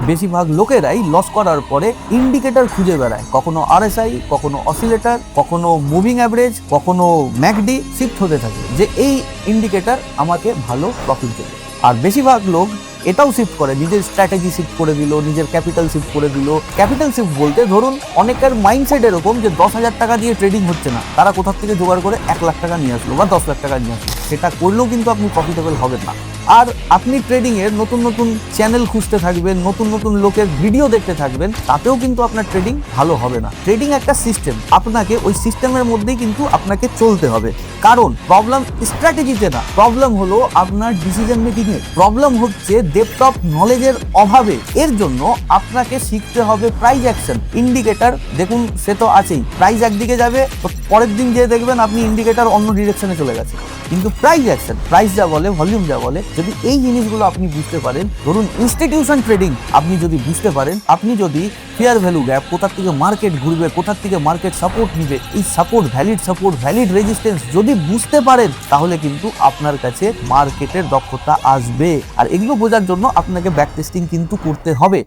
বেশিরভাগ লোকেরাই লস করার পরে ইন্ডিকেটর খুঁজে বেড়ায়, কখনো আরএসআই, কখনো অসিলেটর, কখনো মুভিং অ্যাভারেজ, কখনো ম্যাকডি শিফট হতে থাকে যে এই ইন্ডিকেটর আমাকে ভালো প্রফিট দেবে। আর বেশিরভাগ লোক এটাও শিফট করে, নিজের স্ট্র্যাটেজি শিফট করে দিল, নিজের ক্যাপিটাল শিফট করে দিল। ক্যাপিটাল শিফট বলতে ধরুন অনেকের মাইন্ডসেট এরকম যে 10,000 টাকা দিয়ে ট্রেডিং হচ্ছে না, তারা কোথার থেকে জোগাড় করে 1 লাখ টাকা নিয়ে আসলো বা 10 লাখ টাকা নিয়ে আসলো, সেটা করলেও কিন্তু আপনি প্রফিটেবল হবেন না। আর আপনি ট্রেডিং এর নতুন নতুন চ্যানেল খুঁজতে থাকবেন, নতুন নতুন লোকের ভিডিও দেখতে থাকবেন, তাতেও কিন্তু আপনার ট্রেডিং ভালো হবে না। ট্রেডিং একটা সিস্টেম, আপনাকে ওই সিস্টেমের মধ্যেই কিন্তু আপনাকে চলতে হবে। কারণ প্রবলেম স্ট্র্যাটেজিতে না, প্রবলেম হলো আপনার ডিসিশন মেকিং এ, প্রবলেম হচ্ছে ডেপথ অফ নলেজের অভাবে। এর জন্য আপনাকে শিখতে হবে প্রাইস অ্যাকশন। ইন্ডিকেটর দেখুন সে তো আছেই, প্রাইস একদিকে যাবে তো পরের দিন যে দেখবেন আপনি ইন্ডিকেটর অন্য ডিরেকশনে চলে গেছে। কিন্তু প্রাইস অ্যাকশন, প্রাইস যা বলে, ভলিউম যা বলে, যদি এই জিনিসগুলো আপনি বুঝতে পারেন, ধরুন ইনস্টিটিউশন ট্রেডিং আপনি যদি বুঝতে পারেন, আপনি যদি ফেয়ার ভ্যালু গ্যাপ, কোথার থেকে মার্কেট ঘুরবে, কোথার থেকে মার্কেট সাপোর্ট নিবে, এই সাপোর্ট, ভ্যালিড রেজিস্ট্যান্স যদি বুঝতে পারেন, তাহলে কিন্তু আপনার কাছে মার্কেটের দক্ষতা আসবে। আর এগুলো বোঝার জন্য আপনাকে ব্যাক টেস্টিং কিন্তু করতে হবে।